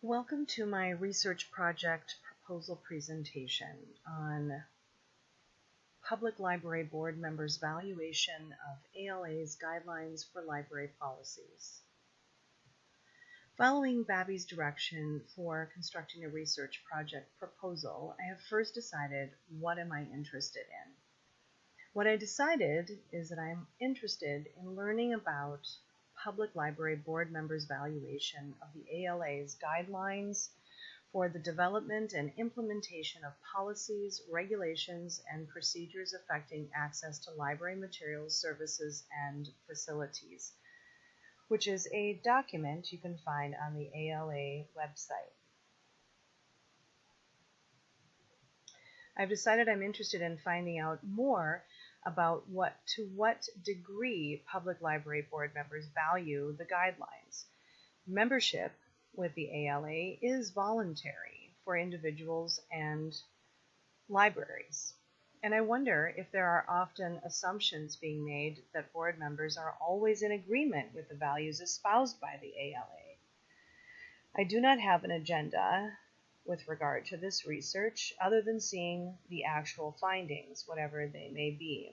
Welcome to my research project proposal presentation on Public Library Board Members' Valuation of ALA's Guidelines for Library Policies. Following Babby's direction for constructing a research project proposal, I have first decided what am I interested in. What I decided is that I'm interested in learning about Public Library Board Members' valuation of the ALA's guidelines for the development and implementation of policies, regulations, and procedures affecting access to library materials, services, and facilities, which is a document you can find on the ALA website. I've decided I'm interested in finding out more about to what degree public library board members value the guidelines. Membership with the ALA is voluntary for individuals and libraries. And I wonder if there are often assumptions being made that board members are always in agreement with the values espoused by the ALA. I do not have an agenda with regard to this research other than seeing the actual findings, whatever they may be.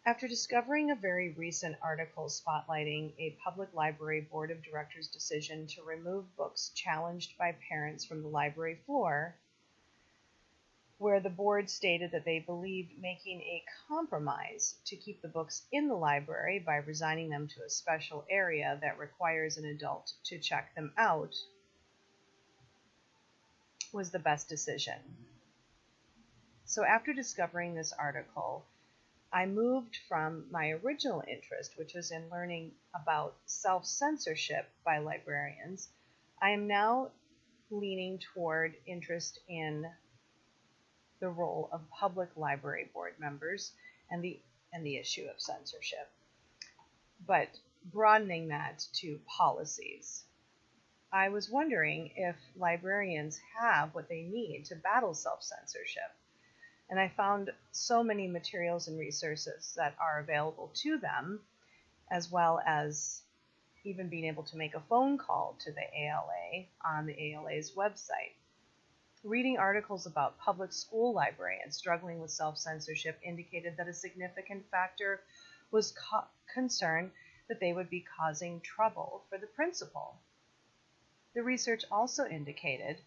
After discovering a very recent article spotlighting a public library board of directors' decision to remove books challenged by parents from the library floor, where the board stated that they believed making a compromise to keep the books in the library by resigning them to a special area that requires an adult to check them out was the best decision. So after discovering this article, I moved from my original interest, which was in learning about self-censorship by librarians. I am now leaning toward interest in the role of public library board members and the issue of censorship, but broadening that to policies. I was wondering if librarians have what they need to battle self-censorship, and I found so many materials and resources that are available to them, as well as even being able to make a phone call to the ALA on the ALA's website. Reading articles about public school librarians struggling with self-censorship indicated that a significant factor was concern that they would be causing trouble for the principal. The research also indicated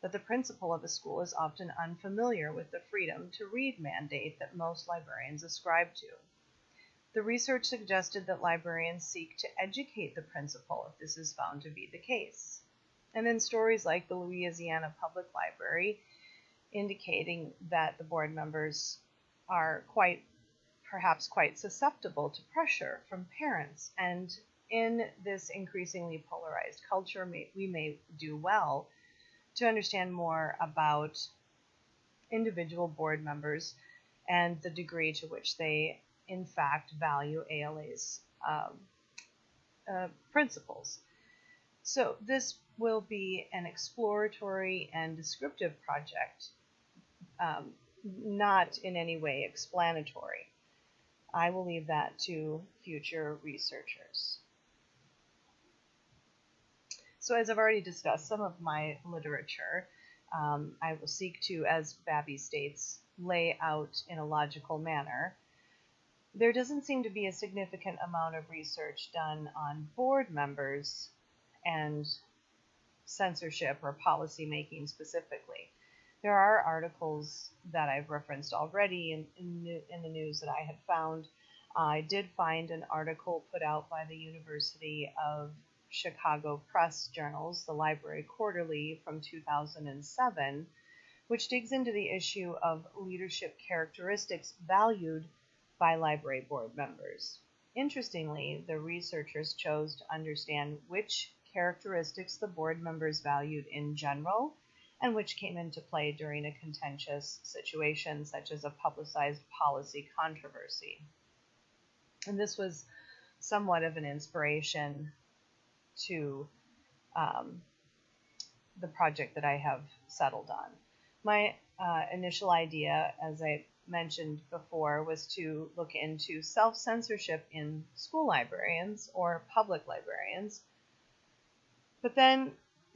that the principal of a school is often unfamiliar with the freedom to read mandate that most librarians ascribe to. The research suggested that librarians seek to educate the principal if this is found to be the case. And then stories like the Louisiana Public Library indicating that the board members are perhaps quite susceptible to pressure from parents. And in this increasingly polarized culture, we may do well to understand more about individual board members and the degree to which they in fact value ALA's principles. So this will be an exploratory and descriptive project, not in any way explanatory. I will leave that to future researchers. So as I've already discussed some of my literature, I will seek to, as Babby states, lay out in a logical manner. There doesn't seem to be a significant amount of research done on board members and censorship or policy making specifically. There are articles that I've referenced already in the news that I had found. I did find an article put out by the University of Chicago Press Journals, the Library Quarterly from 2007, which digs into the issue of leadership characteristics valued by library board members. Interestingly, the researchers chose to understand which characteristics the board members valued in general and which came into play during a contentious situation such as a publicized policy controversy. And this was somewhat of an inspiration to the project that I have settled on. My initial idea, as I mentioned before, was to look into self-censorship in school librarians or public librarians But then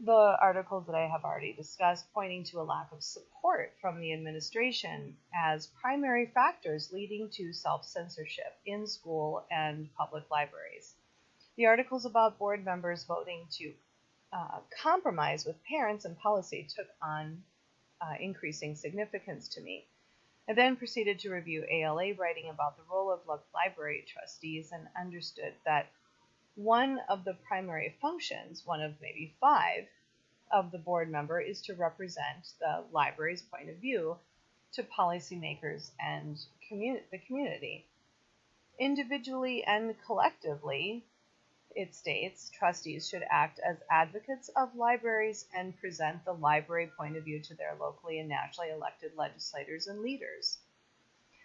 the articles that I have already discussed pointing to a lack of support from the administration as primary factors leading to self-censorship in school and public libraries. The articles about board members voting to compromise with parents and policy took on increasing significance to me. I then proceeded to review ALA writing about the role of library trustees and understood that one of the primary functions, one of maybe 5 of the board member, is to represent the library's point of view to policymakers and the community. Individually and collectively, it states, trustees should act as advocates of libraries and present the library point of view to their locally and nationally elected legislators and leaders.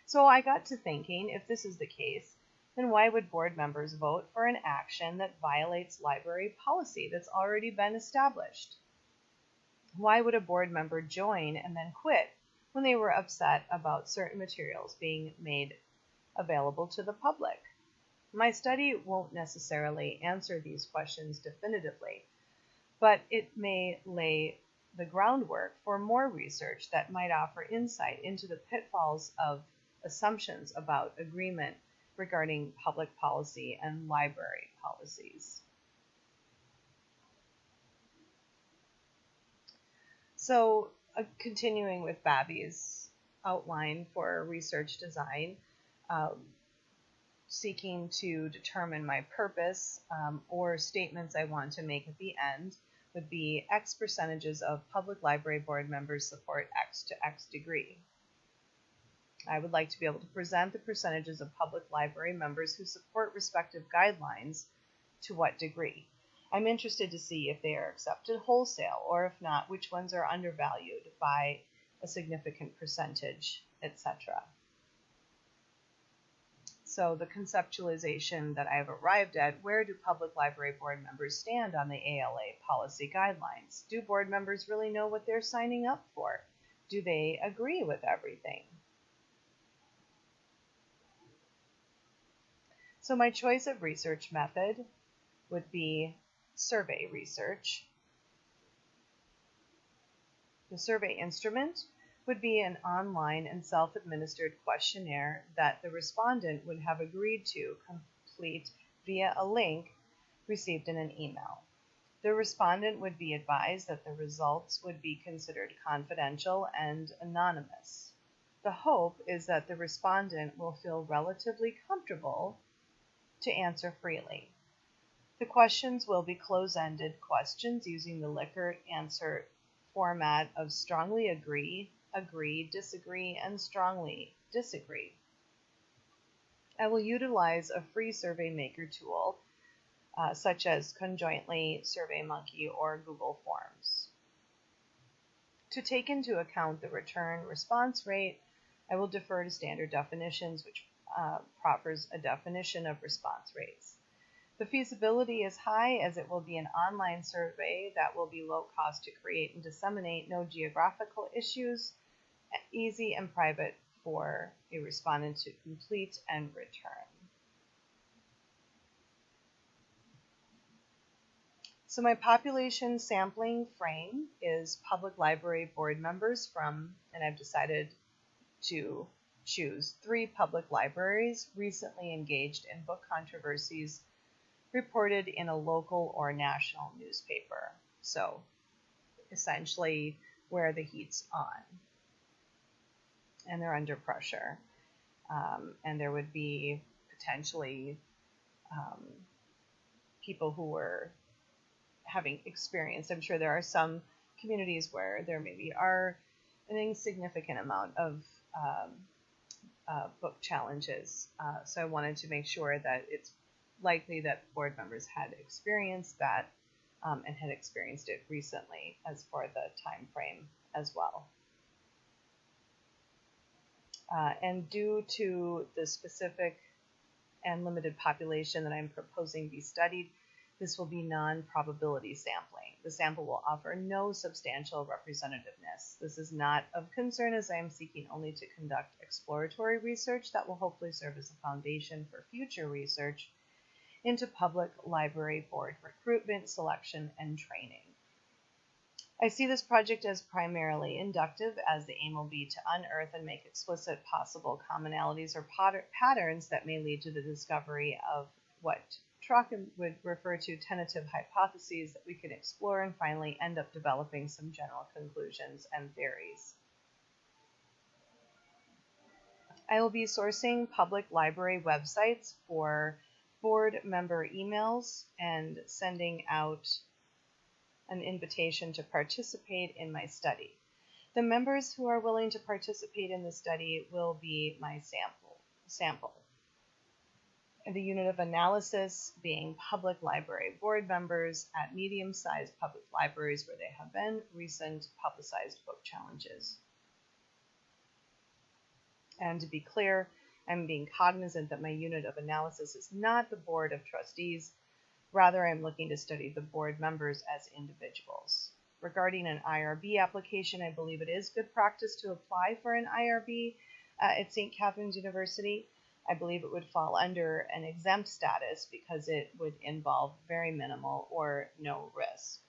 So I got to thinking, if this is the case, then why would board members vote for an action that violates library policy that's already been established? Why would a board member join and then quit when they were upset about certain materials being made available to the public? My study won't necessarily answer these questions definitively, but it may lay the groundwork for more research that might offer insight into the pitfalls of assumptions about agreement regarding public policy and library policies. So, continuing with Babby's outline for research design, seeking to determine my purpose or statements I want to make at the end would be X percentages of public library board members support X to X degree. I would like to be able to present the percentages of public library members who support respective guidelines to what degree. I'm interested to see if they are accepted wholesale, or if not, which ones are undervalued by a significant percentage, etc. So the conceptualization that I have arrived at, where do public library board members stand on the ALA policy guidelines? Do board members really know what they're signing up for? Do they agree with everything? So my choice of research method would be survey research. The survey instrument would be an online and self-administered questionnaire that the respondent would have agreed to complete via a link received in an email. The respondent would be advised that the results would be considered confidential and anonymous. The hope is that the respondent will feel relatively comfortable to answer freely. The questions will be close-ended questions using the Likert answer format of strongly agree, agree, disagree, and strongly disagree. I will utilize a free survey maker tool such as Conjointly, SurveyMonkey, or Google Forms. To take into account the return response rate, I will defer to standard definitions, which proffers a definition of response rates. The feasibility is high, as it will be an online survey that will be low cost to create and disseminate, no geographical issues, easy and private for a respondent to complete and return. So my population sampling frame is public library board members from, and I've decided to choose 3 public libraries recently engaged in book controversies reported in a local or national newspaper. So essentially where the heat's on and they're under pressure. And there would be potentially people who were having experience. I'm sure there are some communities where there maybe are an insignificant amount of book challenges. So I wanted to make sure that it's likely that board members had experienced that and had experienced it recently as for the time frame as well. And due to the specific and limited population that I'm proposing be studied, this will be non-probability sampling. The sample will offer no substantial representativeness. This is not of concern, as I am seeking only to conduct exploratory research that will hopefully serve as a foundation for future research into public library board recruitment, selection, and training. I see this project as primarily inductive, as the aim will be to unearth and make explicit possible commonalities or patterns that may lead to the discovery of what Trocken would refer to tentative hypotheses that we can explore and finally end up developing some general conclusions and theories. I will be sourcing public library websites for board member emails and sending out an invitation to participate in my study. The members who are willing to participate in the study will be my sample. The unit of analysis being public library board members at medium-sized public libraries where there have been recent publicized book challenges. And to be clear, I'm being cognizant that my unit of analysis is not the board of trustees. Rather, I'm looking to study the board members as individuals. Regarding an IRB application, I believe it is good practice to apply for an IRB at St. Catherine's University. I believe it would fall under an exempt status because it would involve very minimal or no risk.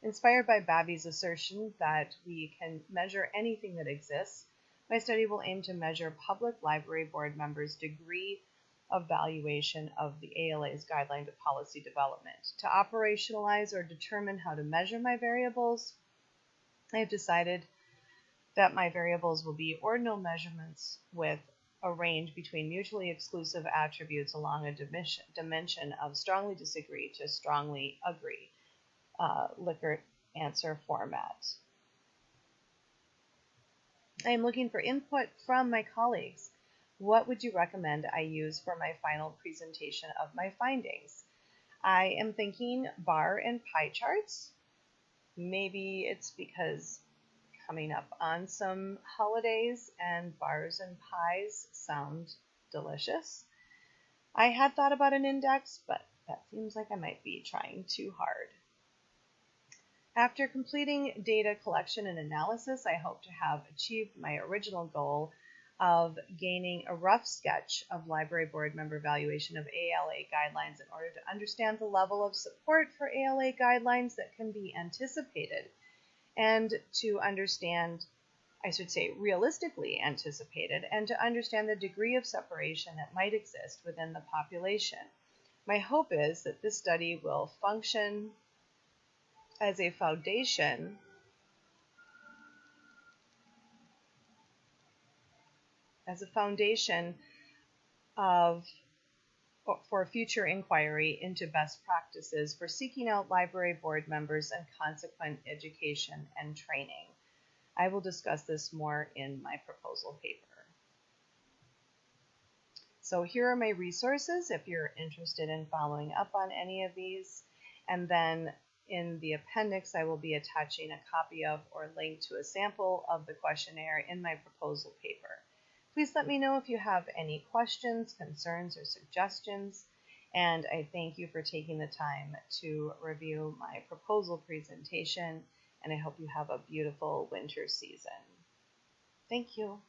Inspired by Babby's assertion that we can measure anything that exists, my study will aim to measure public library board members' degree of valuation of the ALA's guideline to policy development. To operationalize or determine how to measure my variables, I have decided that my variables will be ordinal measurements with a range between mutually exclusive attributes along a dimension of strongly disagree to strongly agree, Likert answer format. I am looking for input from my colleagues. What would you recommend I use for my final presentation of my findings? I am thinking bar and pie charts. Maybe it's because coming up on some holidays and bars and pies sound delicious. I had thought about an index, but that seems like I might be trying too hard. After completing data collection and analysis, I hope to have achieved my original goal of gaining a rough sketch of library board member valuation of ALA guidelines in order to understand the level of support for ALA guidelines that can be anticipated, and to understand, I should say realistically anticipated, and to understand the degree of separation that might exist within the population. My hope is that this study will function as a foundation for future inquiry into best practices for seeking out library board members and consequent education and training. I will discuss this more in my proposal paper. So here are my resources if you're interested in following up on any of these. And then in the appendix, I will be attaching a copy of or link to a sample of the questionnaire in my proposal paper. Please let me know if you have any questions, concerns, or suggestions, and I thank you for taking the time to review my proposal presentation, and I hope you have a beautiful winter season. Thank you.